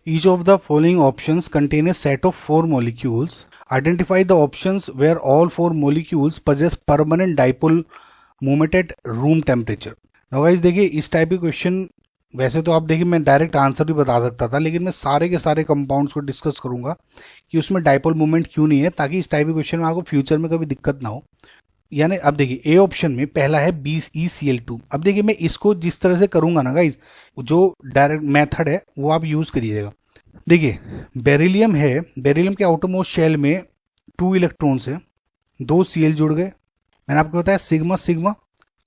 Each of the following options contain a set of 4 molecules. Identify the options where all 4 molecules possess permanent dipole moment at room temperature. Now guys देखिए इस type के question वैसे तो आप देखिए मैं direct answer भी बता सकता था, लेकिन मैं सारे के सारे कंपाउंड्स को डिस्कस करूंगा कि उसमें डाइपोल मूवमेंट क्यों नहीं है, ताकि इस टाइप के क्वेश्चन में आपको फ्यूचर में कभी दिक्कत ना हो। यानी अब देखिए ए ऑप्शन में पहला है BeCl2। अब देखिए मैं इसको जिस तरह से करूंगा ना गाइज, जो डायरेक्ट मेथड है वो आप यूज करिएगा। देखिए बेरिलियम है, बेरिलियम के आउटरमोस्ट शेल में 2 इलेक्ट्रॉन्स है, 2 Cl जुड़ गए। मैंने आपको बताया सिग्मा सिग्मा,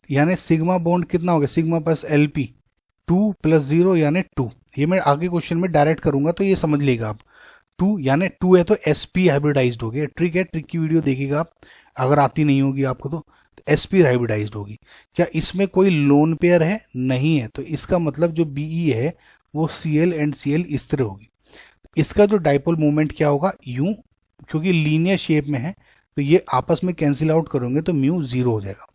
यानी सिग्मा बॉन्ड कितना हो गया, सिग्मा प्लस Lp 2 + 0 यानी 2। ये मैं आगे क्वेश्चन में डायरेक्ट करूंगा तो ये समझ लेगा आप। 2 यानी 2 है तो sp हाइब्रिडाइज्ड हो गया। ट्रिक है, ट्रिक की वीडियो देखिएगा आप, अगर आती नहीं होगी आपको तो sp हाइब्रिडाइज्ड होगी। क्या इसमें कोई लोन पेयर है? नहीं है, तो इसका मतलब जो Be है वो Cl एंड Cl इस तरह होगी। इसका जो डाइपोल मूवमेंट क्या होगा, यूं, क्योंकि लीनियर शेप में है तो ये आपस में कैंसिल आउट करोगे तो म्यू 0 हो जाएगा,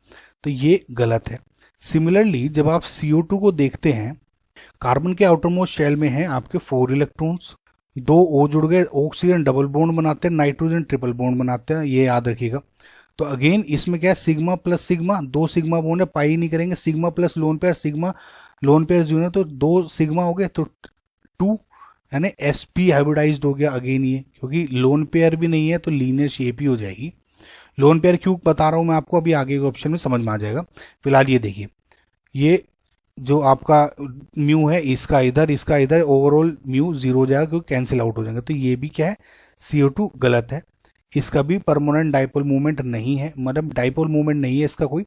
तो ये गलत है। सिमिलरली जब आप CO2 को देखते हैं, कार्बन के आउटरमोस्ट शेल में है आपके 4 इलेक्ट्रॉन्स, 2 O जुड़ गए, ऑक्सीजन डबल बॉन्ड बनाते हैं, नाइट्रोजन ट्रिपल बॉन्ड बनाते हैं, ये याद रखिएगा। तो अगेन इसमें क्या है, sigma plus sigma, 2 sigma bond है, पाई नहीं करेंगे, sigma plus lone pair, sigma lone pair 0 है तो 2 सिग्मा हो गए तो 2 यानी sp हाइब्रिडाइज्ड हो गया। अगेन ये क्योंकि लोन पेयर भी नहीं है तो लीनियर शेप ही हो जाएगी। लोन पेयर क्यों बता रहा हूं मैं आपको, अभी आगे के ऑप्शन में समझ में आ जाएगा। फिलहाल ये देखिए, ये जो आपका म्यू है इसका इधर ओवरऑल म्यू 0 हो जाएगा क्योंकि कैंसिल आउट हो जाएगा। तो ये भी क्या है, CO2 गलत है, इसका भी परमानेंट डाइपोल मूवमेंट नहीं है, मतलब डाइपोल मूवमेंट नहीं है इसका कोई,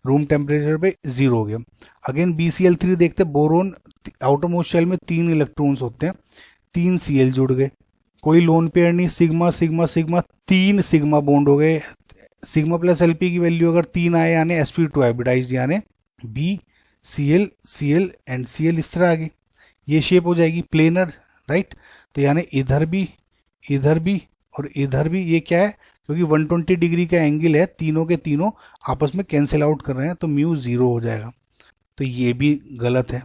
रूम टेम्परेचर पे 0 हो गया। अगेन BCl3 देखते, बोरोन आउटरमोस्ट शेल में 3 इलेक्ट्रॉन्स होते हैं, 3 Cl जुड़ गए, कोई लोन पेयर नहीं, sigma sigma sigma 3 sigma bond हो गए, सिग्मा प्लस Lp की वैल्यू अगर 3 आए यानी sp2 हाइब्रिडाइज्ड यानी BCl Cl एंड Cl इस तरह आ गई, ये शेप हो जाएगी प्लेनर, राइट। तो यानी इधर भी और इधर भी ये क्या है, क्योंकि 120 डिग्री का एंगल है, तीनों के तीनों आपस में कैंसिल आउट कर रहे हैं तो म्यू 0 हो जाएगा, तो ये भी गलत है।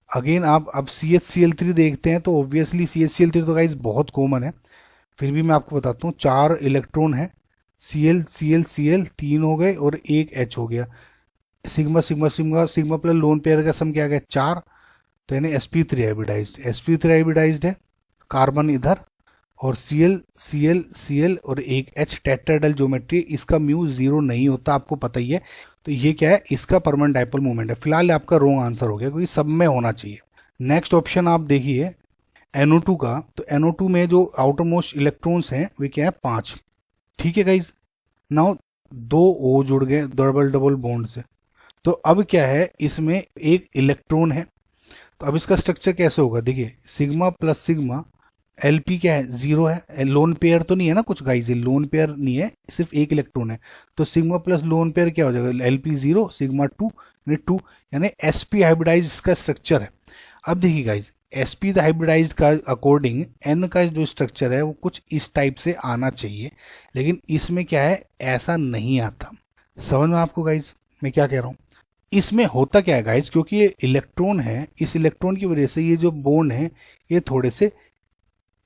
अगेन आप अब CHCl3 देखते हैं तो ऑब्वियसली CHCl3 तो गाइस बहुत कॉमन है, फिर भी मैं आपको बताता हूँ, 4 इलेक्ट्रॉन है, Cl Cl Cl 3 हो गए और 1 H हो गया, sigma sigma sigma sigma plus lone pair का सम क्या गया 4, तो यानी sp3 हाइब्रिडाइज्ड है, कार्बन इधर और Cl Cl Cl और 1 H टेट्राहेड्रल ज्योमेट्री, इसका म्यू 0 नहीं होता, आपको पता ही है। तो ये क्या है, इसका परमानेंट डाइपोल मूवमेंट है। फिलहाल आपका रॉन्ग आंसर हो गया क्योंकि सब में होना चाहिए। नेक्स्ट ऑप्शन आप देखिए NO2 का, तो NO2 में जो आउटरमोस्ट इलेक्ट्रॉन्स हैं वे क्या है 5, ठीक है गाइज। नाउ 2 O जुड़ गए डबल बॉन्ड से, तो अब क्या है, इसमें एक इलेक्ट्रॉन है, तो अब इसका स्ट्रक्चर कैसे होगा, देखिए सिग्मा प्लस सिग्मा Lp क्या है 0 है, लोन पेयर तो नहीं है ना कुछ गाइज, ये लोन पेयर नहीं है, सिर्फ एक इलेक्ट्रॉन है, तो सिग्मा प्लस लोन पेयर क्या हो जाएगा Lp 0 सिग्मा 2 यानी 2, यानी sp हाइब्रिडाइज इसका स्ट्रक्चर है। अब देखिए गाइज sp हाइब्रिडाइज का अकॉर्डिंग n का जो स्ट्रक्चर है वो कुछ इस टाइप से आना चाहिए, लेकिन इसमें क्या है ऐसा नहीं आता। समझ में आपको गाइज मैं क्या कह रहा हूँ, इसमें होता क्या है गाइज, क्योंकि ये इलेक्ट्रॉन है, इस इलेक्ट्रॉन की वजह से ये जो बॉन्ड है ये थोड़े से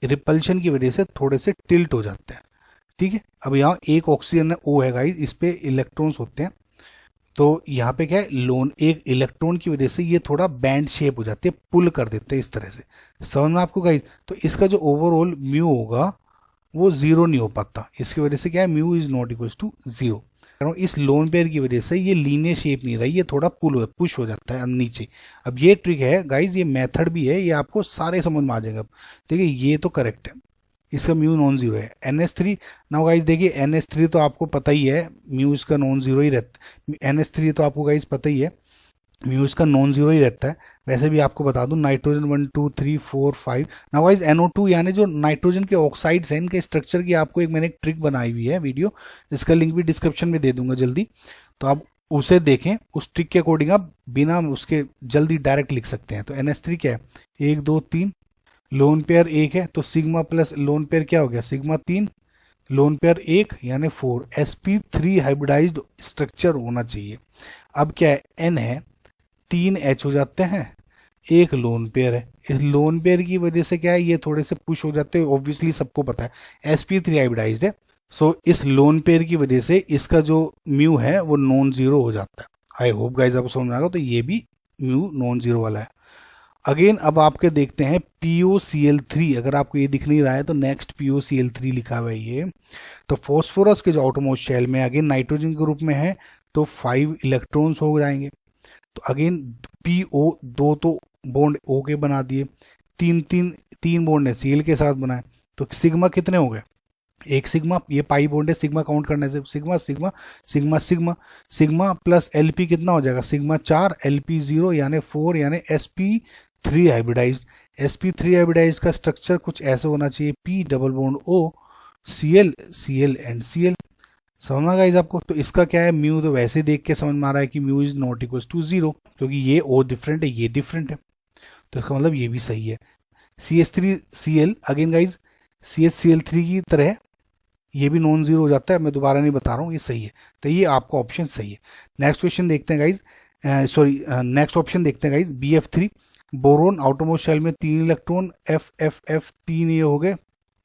रिपल्शन की वजह से थोड़े से टिल्ट हो जाते हैं, ठीक है। अब यहाँ एक ऑक्सीजन O है गाइज, इस पे इलेक्ट्रॉन्स होते हैं, तो यहाँ पे क्या है लोन, एक इलेक्ट्रॉन की वजह से ये थोड़ा बैंड शेप हो जाती है, पुल कर देते हैं इस तरह से, समझ में आपको गाइज। तो इसका जो ओवरऑल म्यू होगा वो 0 नहीं हो पाता, इसकी वजह से क्या है mu is not equal to 0। इस लोन पेयर की वजह से ये लीनियर शेप नहीं रही, ये थोड़ा पुश हो जाता है नीचे। अब ये ट्रिक है गाइज, ये मेथड भी है, ये आपको सारे समझ में आ जाएगा। देखिए ये तो करेक्ट है, इसका म्यू नॉन जीरो है। NH3 नाउ गाइज देखिए NH3 तो आपको पता ही है म्यू इसका नॉन जीरो ही रहता है, NH3 तो आपको गाइज पता ही है म्यू इसका नॉन जीरो ही रहता है। वैसे भी आपको बता दूं नाइट्रोजन 1 2 3 4 5, नाउ गाइज NO2 यानी जो नाइट्रोजन के ऑक्साइड्स हैं इनके स्ट्रक्चर की आपको मैंने एक ट्रिक बनाई हुई है वीडियो, जिसका लिंक भी डिस्क्रिप्शन में दे दूंगा जल्दी, तो आप उसे देखें, उस ट्रिक के अकॉर्डिंग आप बिना उसके जल्दी डायरेक्ट लिख सकते हैं। तो NH3 क्या है 1 2 3, लोन पेयर 1 है तो सिग्मा प्लस लोन पेयर क्या हो गया सिग्मा 3, लोन पेयर 1 यानी 4, sp3 हाइब्रिडाइज्ड स्ट्रक्चर होना चाहिए। अब क्या है N है 3 H हो जाते हैं, एक लोन पेयर है। इस लोन पेयर की वजह से क्या है, ये थोड़े से पुश हो जाते हैं, ऑब्वियसली सबको पता है sp3 हाइब्रिडाइज्ड है। सो इस लोन पेयर की वजह से इसका जो म्यू है वो नॉन जीरो हो जाता है। आई होप गाइज आपको समझ में आएगा। तो ये भी म्यू नॉन जीरो वाला है। अगेन अब आपके देखते हैं POCl3, अगर आपको ये दिख नहीं रहा है तो नेक्स्ट POCl3 लिखा हुआ है ये। तो फॉस्फोरस के जो आउटरमोस्ट शेल में अगेन नाइट्रोजन के ग्रुप में है तो 5 इलेक्ट्रॉन्स हो जाएंगे। तो अगेन PO दो तो बॉन्ड O के बना दिए, तीन बॉन्ड ने Cl के साथ बनाए, तो सिग्मा कितने हो गए, एक सिग्मा। ये पाई बॉन्ड है, सिग्मा काउंट करने से sigma sigma sigma sigma sigma plus LP कितना हो जाएगा, सिग्मा 4 LP 0 यानी 4 यानी sp3 हाइब्रिडाइज्ड। sp3 हाइब्रिडाइज्ड का स्ट्रक्चर कुछ ऐसे होना चाहिए, P double bond O Cl Cl and Cl। समझना गाइज आपको। तो इसका क्या है, म्यू तो वैसे देख के समझ में आ रहा है कि mu is not equal to 0, क्योंकि ये O डिफरेंट है, ये डिफरेंट है, तो इसका मतलब ये भी सही है। CH3Cl अगेन गाइज CHCl3 की तरह ये भी नॉन जीरो हो जाता है, मैं दोबारा नहीं बता रहा हूँ, ये सही है। तो ये आपका ऑप्शन सही है। नेक्स्ट क्वेश्चन देखते हैं गाइज, नेक्स्ट ऑप्शन देखते हैं guys, BF3 boron outermost shell में 3 इलेक्ट्रॉन F 3 ये हो गए,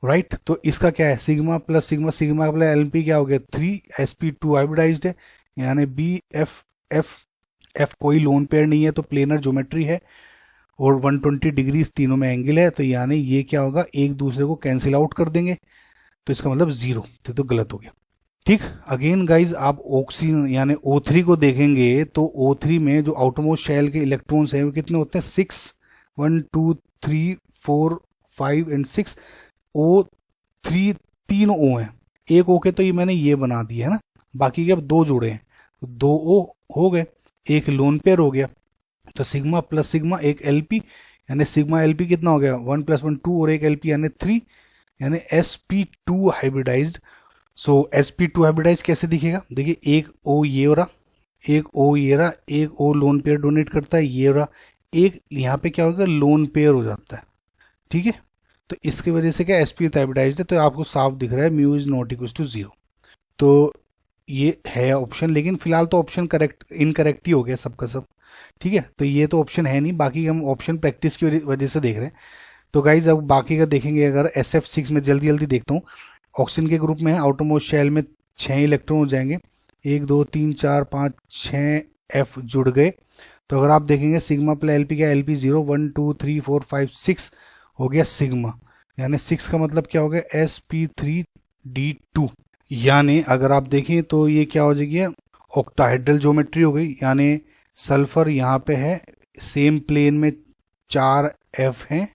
राइट। तो इसका क्या है, sigma plus sigma sigma plus LP क्या हो गया 3 sp2 हाइब्रिडाइज्ड है, यानी F कोई लोन पेयर नहीं है तो प्लेनर ज्योमेट्री है और 120 डिग्री तीनों में एंगल है, तो यानी ये क्या होगा, एक दूसरे को कैंसिल आउट कर देंगे, तो इसका मतलब 0, तो गलत हो गया। ठीक। अगेन गाइज आप ऑक्सीजन यानी O3 को देखेंगे तो O3 में जो आउटरमोस्ट शेल के इलेक्ट्रॉन्स हैं वो कितने होते हैं, 6, 1 2 3 4 5 एंड 6। O3 3 O हैं, एक O के तो ये मैंने ये बना दिया है ना, बाकी के अब 2 जोड़े हैं तो 2 O हो गए, एक लोन पेयर हो गया। तो सिग्मा प्लस सिग्मा एक LP यानी सिग्मा LP कितना हो गया, 1 + 1 2 और एक LP यानी 3 यानी sp2 हाइब्रिडाइज्ड। सो sp2 हाइब्रिडाइज कैसे दिखेगा, देखिए एक O ये हो रहा, एक O ये रहा, एक O लोन पेयर डोनेट करता है ये रहा, एक यहाँ पे क्या होगा लोन पेयर हो जाता है, ठीक है। तो इसकी वजह से क्या sp2 हाइब्रिडाइज्ड है, तो आपको साफ दिख रहा है mu is not equal to 0। तो ये है ऑप्शन, लेकिन फिलहाल तो ऑप्शन करेक्ट इनकरेक्ट ही हो गया सबका सब, ठीक है। तो ये तो ऑप्शन है नहीं, बाकी हम ऑप्शन प्रैक्टिस की वजह से देख रहे हैं। तो गाइज अब बाकी का देखेंगे, अगर SF6 में जल्दी जल्दी देखता हूँ, ऑक्सीजन के ग्रुप में है, आउटरमोस्ट शेल में 6 इलेक्ट्रॉन हो जाएंगे, 1 2 3 4 5 6 F जुड़ गए। तो अगर आप देखेंगे सिग्मा प्लस LP क्या, LP 0 1 2 3 4 5 6 हो गया सिग्मा, यानी 6 का मतलब क्या हो गया sp3d2। यानी अगर आप देखें तो ये क्या हो जाएगी, ऑक्टाहेड्रल ज्योमेट्री हो गई, यानी सल्फर यहाँ पे है, सेम प्लेन में 4 F हैं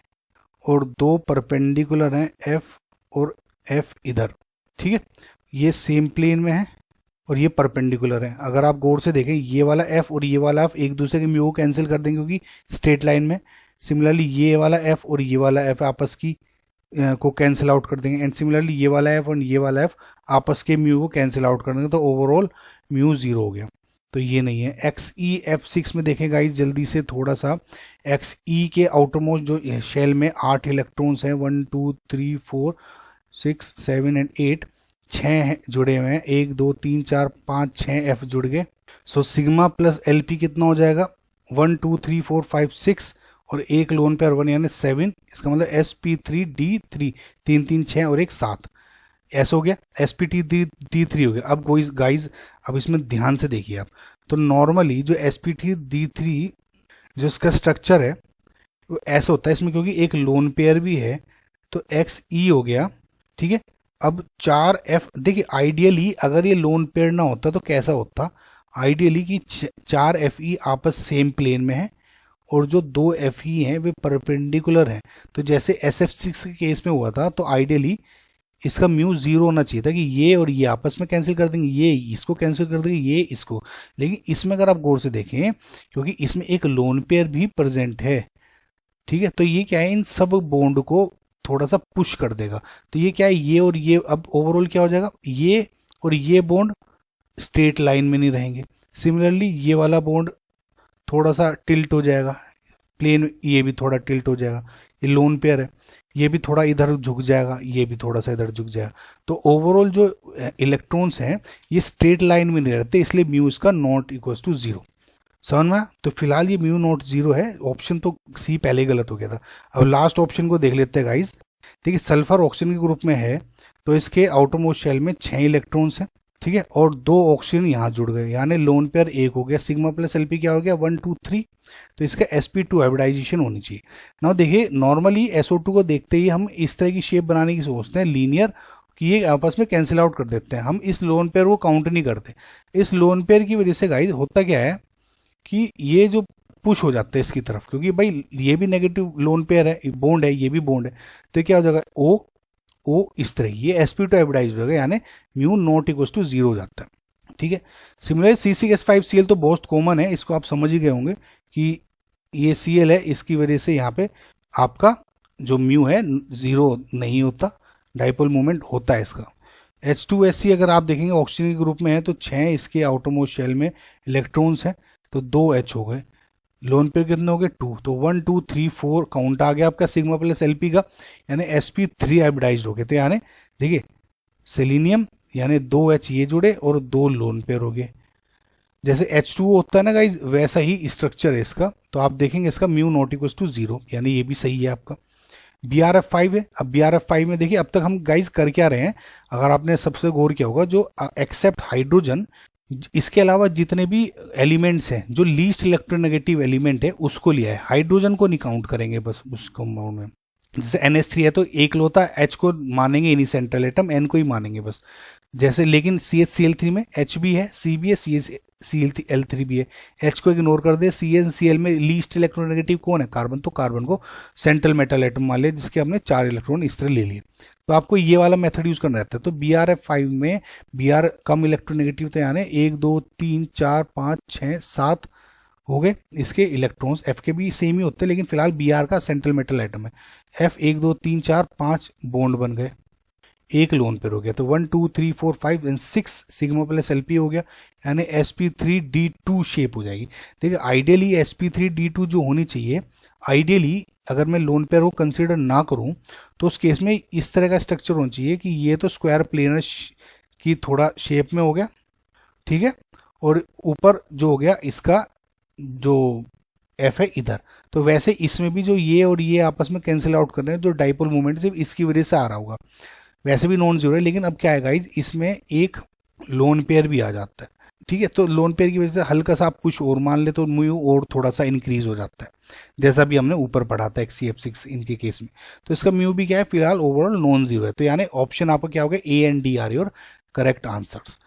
और 2 परपेंडिकुलर हैं F और F इधर, ठीक है। ये सेम प्लेन में है और ये परपेंडिकुलर है। अगर आप गौर से देखें ये वाला F और ये वाला F एक दूसरे के म्यू को कैंसिल कर देंगे क्योंकि स्ट्रेट लाइन में। सिमिलरली ये वाला F और ये वाला F आपस की को कैंसिल आउट कर देंगे, एंड सिमिलरली ये वाला F और ये वाला F आपस के म्यू को कैंसिल आउट कर देंगे, तो ओवरऑल म्यू 0 हो गया। तो ये नहीं है। XeF6 में देखें गाइस जल्दी से थोड़ा सा, Xe के आउटरमोस्ट जो शेल में 8 इलेक्ट्रॉन्स हैं, 1 2 3 4 6 7 एंड 8, 6 जुड़े हुए हैं, 1 2 3 4 5 6 F जुड़ गए। सो सिग्मा प्लस LP कितना हो जाएगा, 1 2 3 4 5 6 और एक लोन पेयर 1 यानी 7, इसका मतलब sp3d3, 3 3 6 और एक 7 ऐसा हो गया, sp3d3 हो गया। अब गाइज अब इसमें ध्यान से देखिए आप, तो नॉर्मली जो sp3d3 जो इसका स्ट्रक्चर है वो ऐसा होता है इसमें, क्योंकि एक लोन पेयर भी है तो Xe हो गया, ठीक है। अब 4 F, देखिए आइडियली अगर ये लोन पेयर ना होता तो कैसा होता, आइडियली कि 4 Fe आपस सेम प्लेन में है और जो 2 Fe हैं वे परपेंडिकुलर हैं। तो जैसे SF6 के केस में हुआ था, तो आइडियली इसका म्यू 0 होना चाहिए था कि ये और ये आपस में कैंसिल कर देंगे, ये इसको कैंसिल कर देंगे, ये इसको। लेकिन इसमें अगर आप गौर से देखें, क्योंकि इसमें एक लोन पेयर भी प्रेजेंट है, ठीक है, तो ये क्या है, इन सब बॉन्ड को थोड़ा सा पुश कर देगा। तो ये क्या है, ये और ये अब ओवरऑल क्या हो जाएगा, ये और ये बॉन्ड स्ट्रेट लाइन में नहीं रहेंगे। सिमिलरली ये वाला बॉन्ड थोड़ा सा टिल्ट हो जाएगा, प्लेन ये भी थोड़ा टिल्ट हो जाएगा, ये लोन पेयर है, ये भी थोड़ा इधर झुक जाएगा, ये भी थोड़ा सा इधर झुक जाएगा। तो ओवरऑल जो इलेक्ट्रॉन्स हैं ये स्ट्रेट लाइन में नहीं रहते, इसलिए म्यू इसका नॉट इक्वल टू 0। समझ में? तो फिलहाल ये म्यू नॉट जीरो है, ऑप्शन तो सी पहले ही गलत हो गया था। अब लास्ट ऑप्शन को देख लेते हैं गाइस। देखिए सल्फर ऑक्सीजन के ग्रुप में है, तो इसके आउटरमोस्ट शेल में 6 इलेक्ट्रॉन्स हैं, ठीक है, और 2 ऑक्सीजन यहाँ जुड़ गए, यानी लोन पेयर 1 हो गया। सिग्मा प्लस एलपी क्या हो गया, 1 2 3, तो इसका sp2 हाइब्रिडाइजेशन होनी चाहिए। नाउ देखिए नॉर्मली SO2 को देखते ही हम इस तरह की शेप बनाने की सोचते हैं लीनियर, कि ये आपस में कैंसिल आउट कर देते हैं, हम इस लोन पेयर को काउंट नहीं करते। इस लोन पेयर की वजह से गाइस होता क्या है कि ये जो पुश हो जाते हैं इसकी तरफ, क्योंकि भाई ये भी नेगेटिव लोन पेयर है, बॉन्ड है, ये भी बॉन्ड है, तो क्या हो जाएगा ओ ओ इस तरह, ये sp2 हाइब्रिडाइज हो जाएगा, यानी म्यू नॉट इक्वल टू 0 हो जाता है, ठीक है। सिमिलर C6H5Cl तो बहुत कॉमन है, इसको आप समझ ही गए होंगे कि ये Cl है, इसकी वजह से यहाँ पे आपका जो म्यू है 0 नहीं होता, डाइपोल मूवमेंट होता है इसका। H2SC अगर आप देखेंगे ऑक्सीजन के ग्रुप में है, तो 6 इसके आउटरमोस्ट शेल में इलेक्ट्रॉन्स हैं, तो 2 H हो गए। लोन पेयर कितने हो गए 2, तो 1 2 3 4 काउंट आ गया आपका सिग्मा प्लस एलपी का, यानी sp3 हाइब्रिडाइज हो गए। तो यानी देखिए सेलिनियम यानी 2H ये जुड़े और 2 लोन पेयर हो गए। जैसे H2O होता है ना गाइज, वैसा ही स्ट्रक्चर है इसका, तो आप देखेंगे इसका म्यू नॉट इक्वल टू 0, यानी ये भी सही है आपका। BRF5 है, अब BRF5 में देखिए अब तक हम गाइज कर क्या रहे हैं, अगर आपने सबसे गौर किया होगा, जो एक्सेप्ट हाइड्रोजन, इसके अलावा जितने भी एलिमेंट्स हैं जो लीस्ट इलेक्ट्रोनेगेटिव एलिमेंट है उसको लिया है, हाइड्रोजन को नहीं काउंट करेंगे बस उस कंपाउंड में। जैसे NH3 है तो एक लोता H को मानेंगे ही नहीं सेंट्रल एटम, N को ही मानेंगे बस। जैसे लेकिन CHCl3 में H भी है, C भी है, CHCl3 भी है, H को इग्नोर कर दे। CnCl में लीस्ट इलेक्ट्रोनेगेटिव कौन है, कार्बन, तो कार्बन को सेंट्रल मेटल एटम मान लिया, जिसके हमने 4 इलेक्ट्रॉन इस तरह ले लिए। तो आपको ये वाला मेथड यूज करना रहता है। तो BRF5 में Br कम इलेक्ट्रोनेगेटिव, तो यानी 1 2 3 4 5 6 7 हो गए इसके इलेक्ट्रॉन्स। F के भी सेम ही होते हैं, लेकिन फिलहाल Br का सेंट्रल मेटल एटम है। F 1 2 3 4 5 बॉन्ड बन गए, एक लोन पेयर हो गया, तो 1 2 3 4 5 एंड 6 सिग्मा प्लस एलपी हो गया, यानी sp3d2 शेप हो जाएगी। देखिए आइडियली sp3d2 जो होनी चाहिए, आइडियली अगर मैं लोन पेयर को कंसीडर ना करूं तो उस केस में इस तरह का स्ट्रक्चर होना चाहिए कि ये तो स्क्वायर प्लेनर की थोड़ा शेप में हो गया, ठीक है, और ऊपर जो हो गया इसका जो F है इधर, तो वैसे इसमें भी जो ये और ये आपस में कैंसिल आउट कर रहे हैं, जो डाइपोल मूवमेंट सिर्फ इसकी वजह से आ रहा होगा, वैसे भी नॉन जीरो है। लेकिन अब क्या है गाइज, इसमें एक लोन पेयर भी आ जाता है, ठीक है, तो लोन पेयर की वजह से हल्का सा आप कुछ और मान ले तो म्यू और थोड़ा सा इंक्रीज हो जाता है, जैसा भी हमने ऊपर पढ़ा था XCF6 इनके केस में। तो इसका म्यू भी क्या है, फिलहाल ओवरऑल नॉन जीरो है। तो यानी ऑप्शन आपका क्या हो गया, A and D are your correct answers.